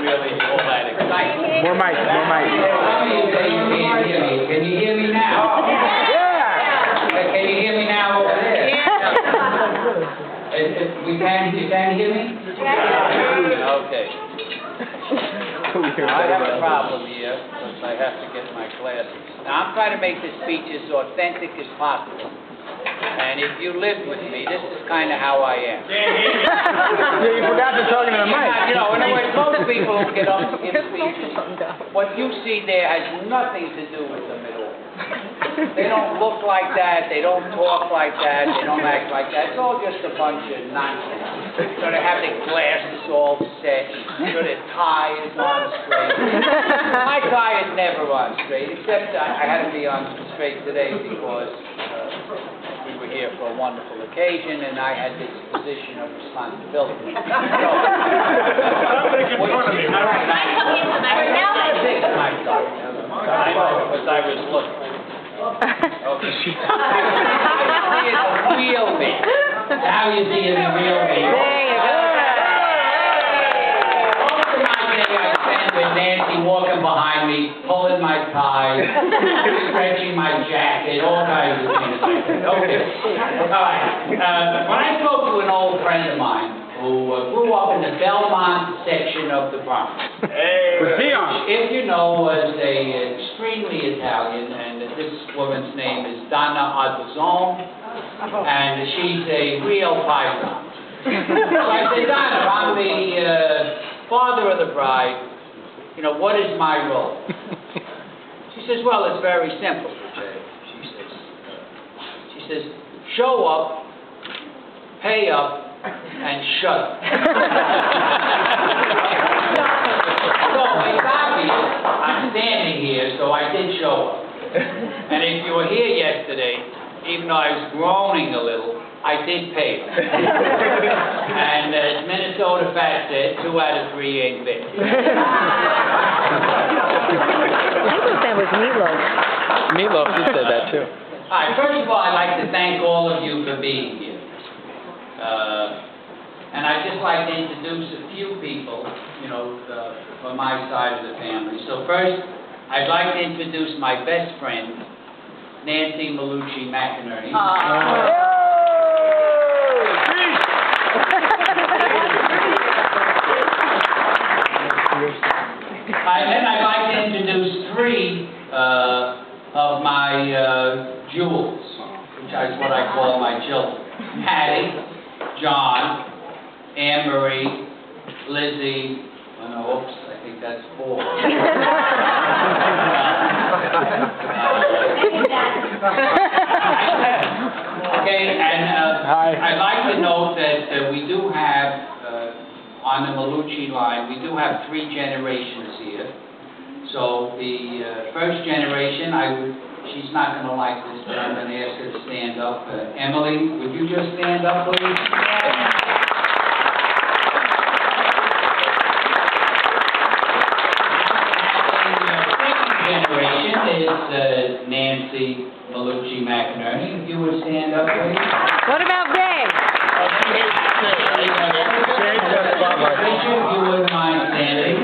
really all that exciting. More mic, more mic. Can you hear me now? Yeah! Can you hear me now over there? You can hear me? Okay. I have a problem here, because I have to get my glasses. Now, I'm trying to make this speech as authentic as possible. And if you live with me, this is kind of how I am. Yeah, you forgot to talk into the mic. You know, in other words, most people who get up and give speeches, what you see there has nothing to do with them at all. They don't look like that, they don't talk like that, they don't act like that. It's all just a bunch of nonsense. So they have their glasses all set, so their tie is on straight. My tie is never on straight, except I had to be on straight today because we were here for a wonderful occasion and I had this position of responsibility. So, I know, because I was looking. Okay. Real me. Now you see the real me. There you go. Most of my day I spent with Nancy walking behind me, pulling my tie, stretching my jacket, all kinds of things like that. Okay. All right. When I spoke to an old friend of mine who grew up in the Belmont section of the Bronx, if you know, was extremely Italian, and this woman's name is Donna Azzone, and she's a real python. So I said, Donna, I'm the father of the bride. You know, what is my role? She says, well, it's very simple, she says, show up, pay up, and shut up. So it's obvious I'm standing here, so I did show up. And if you were here yesterday, even though I was groaning a little, I did pay. And as Minnesota Fat said, 2 out of 3 ain't big. I thought that was Meatloaf. Meatloaf, he said that too. All right, first of all, I'd like to thank all of you for being here. And I'd just like to introduce a few people, you know, from my side of the family. So first, I'd like to introduce my best friend, Nancy Malucci McInerney. And then I'd like to introduce 3 of my jewels, which is what I call my children. Hattie, John, Anne Marie, Lizzie, oops, I think that's 4. Okay, and I'd like to note that we do have, on the Malucci line, we do have 3 generations here. So the first generation, she's not going to like this, but I'm going to ask her to stand up. Emily, would you just stand up, please? Generation is Nancy Malucci McInerney. If you would stand up, please. What about Bay? Richard, if you wouldn't mind standing.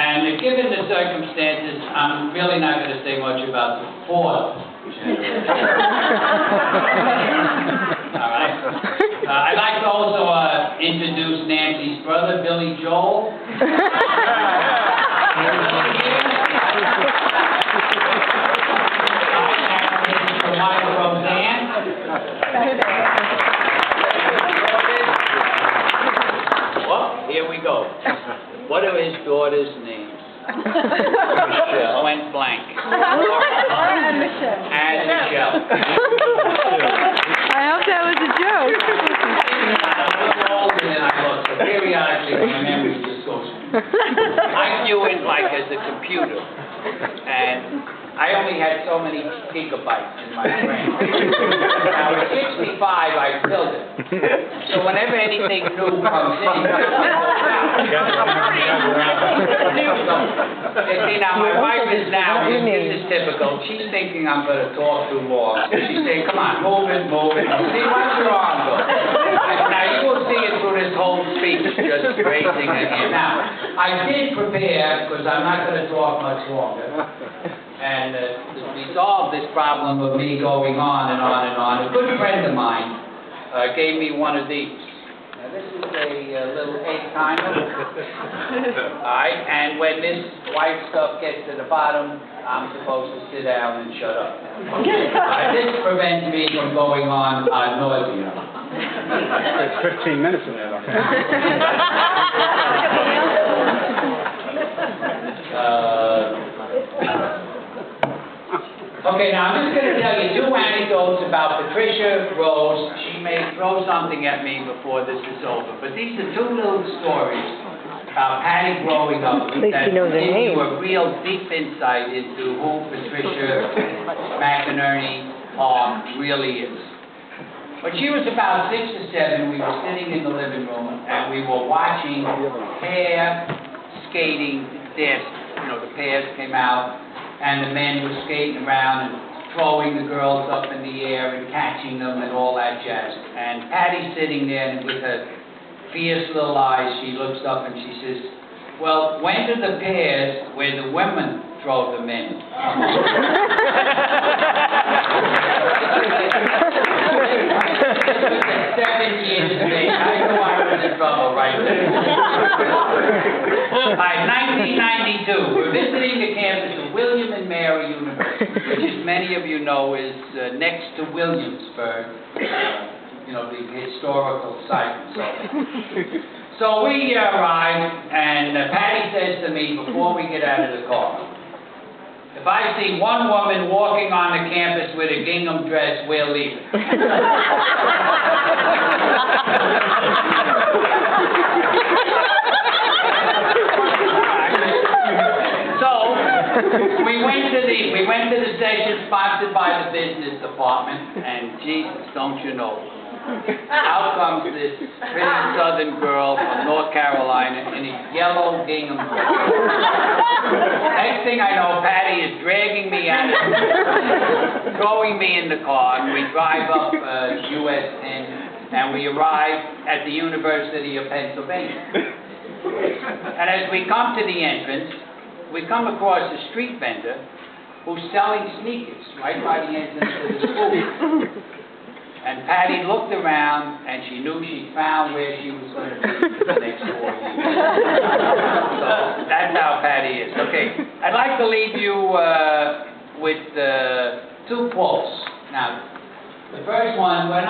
And given the circumstances, I'm really not going to say much about the 4th generation. All right. I'd like to also introduce Nancy's brother, Billy Joel. Roseanne. Well, here we go. What are his daughters' names? Michelle. Went blank. And Michelle. I hope that was a joke. I'm a little older than I look, so periodically my memory just goes. I view it like as a computer, and I only had so many gigabytes in my brain. Now at 65, I filled it. So whenever anything new comes in, see, now my wife is now, this is typical, she's thinking I'm going to talk too long. So she's saying, come on, move it. See, what's your arm go? Now you will see raising a hand. Now, I did prepare, because I'm not going to talk much longer, and to resolve this problem of me going on and on and on. A good friend of mine gave me one of these. Now, this is a little 8-timer. All right, and when this white stuff gets to the bottom, I'm supposed to sit down and shut up. This prevents me from going on ad nauseam. It's 15 minutes in there. Okay, now I'm just going to tell you 2 anecdotes about Patricia Rose. She may throw something at me before this is over, but these are 2 little stories about Patty growing up At least that you know their give you name. a real deep insight into who Patricia McInerney Park really is. When she was about 6 or 7, we were sitting in the living room and we were watching pair skating discs. You know, the pairs came out and the men were skating around and throwing the girls up in the air and catching them and all that jazz. And Patty's sitting there and with her fierce little eyes, she looks up and she says, "Well, when do the pairs where the women throw the men?" This was at 7 years of age. I knew I was in trouble right there. By 1992, we're visiting the campus of William and Mary University, which, as many of you know, is next to Williamsburg, you know, the historical site and so on. So we arrive, and Patty says to me before we get out of the car, "If I see one woman walking on the campus with a gingham dress, we'll leave it." So we went to the session sponsored by the business department, and Jesus, don't you know? Out comes this pretty southern girl from North Carolina in a yellow gingham dress. Next thing I know, Patty is dragging me out of throwing me in the car, and we drive up US 10, and we arrive at the University of Pennsylvania. And as we come to the entrance, we come across a street vendor who's selling sneakers right by the entrance to the school. And Patty looked around, and she knew she'd found where she was going to be for the next 4 years. So that's how Patty is. Okay, I'd like to leave you with 2 quotes. Now, the first one, when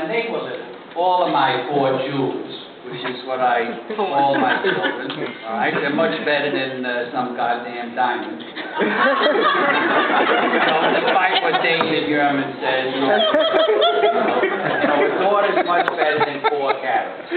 they were little, all of my 4 jewels, which is what I call my children, all right, they're much better than some goddamn diamond. So despite what David German says, you know, a daughter's much better than 4 carrots.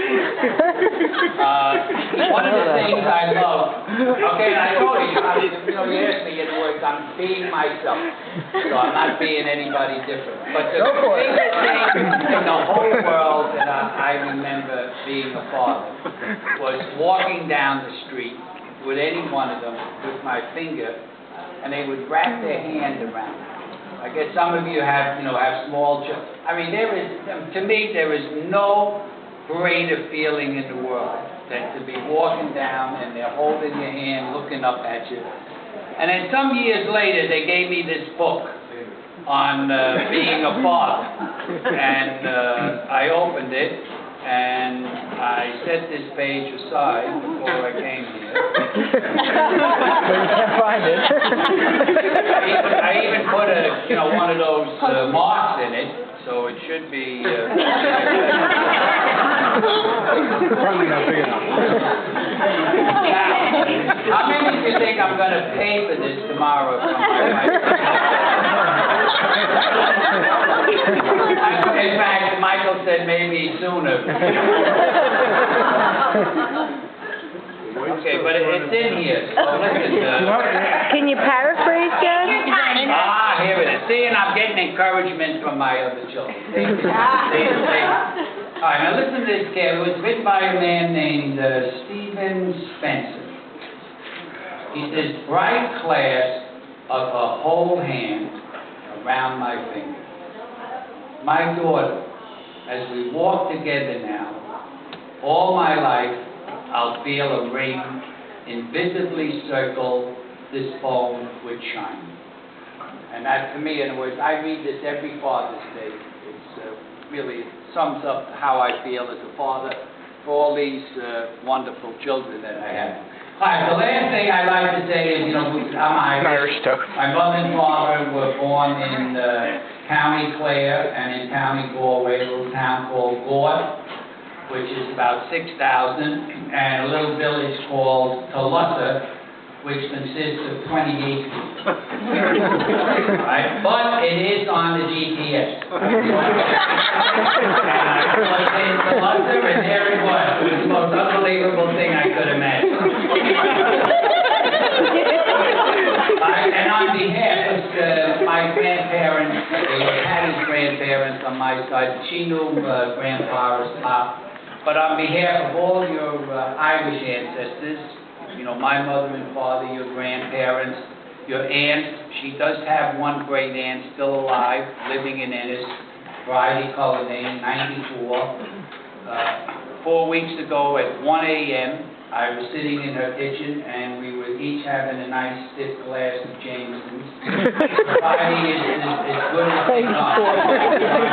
One of the things I love, okay, and I told you, you know, you asked me at work, I'm being myself, so I'm not being anybody different. But the favorite thing in the whole world that I remember being a father was walking down the street with any one of them with my finger, and they would wrap their hand around it. I guess some of you have small children. I mean, to me, there is no greater feeling in the world than to be walking down and they're holding your hand, looking up at you. And then some years later, they gave me this book on being a father. And I opened it, and I set this page aside before I came here. You can't find it. I even put one of those marks in it, so it should be. Probably not big enough. Now, how many do you think I'm going to pay for this tomorrow from my wife? In fact, Michael said maybe sooner. Okay, but it's in here, so listen. Can you paraphrase, Dad? Here it is. See, and I'm getting encouragement from my other children. All right, now listen to this, kid. It was written by a man named Stephen Spencer. He says, "Bright clasp of her whole hand around my finger. My daughter, as we walk together now, all my life I'll feel a ring invisibly circle this phone with shine. And that, to me, in other words, I read this every Father's Day. It's really sums up how I feel as a father for all these wonderful children that I have. All right, the last thing I'd like to say is, I'm Irish. My mother and father were born in County Clare and in County Galway, a little town called Gort, which is about 6,000, and a little village called Tullussa, which consists of 28 people. Right? But it is on the GPS. And I plugged in Tullussa, and there it was. It was the most unbelievable thing I could imagine. And on behalf of my grandparents, Patty's grandparents on my side, she knew Grandpa as Pop. But on behalf of all your Irish ancestors, my mother and father, your grandparents, your aunt, she does have one great aunt still alive, living in Ennis, Bridie Cullinane, 94. 4 weeks ago at 1 a.m., I was sitting in her kitchen, and we were each having a nice stiff glass of Jameson's. Bridie is good as they come.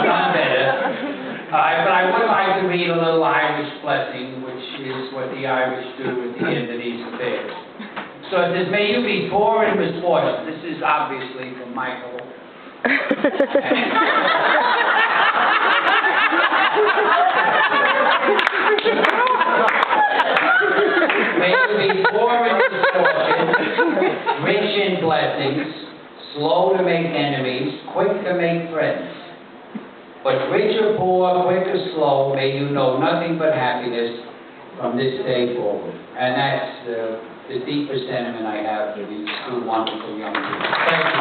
Done better. But I would like to read a little Irish blessing, which is what the Irish do at the end of these affairs. So it says, may you be poor in misfortune. This is obviously from Michael. May you be poor in misfortune, rich in blessings, slow to make enemies, quick to make friends. But rich or poor, quick or slow, may you know nothing but happiness from this day forward. And that's the deepest sentiment I have for these two wonderful young people. Thank you.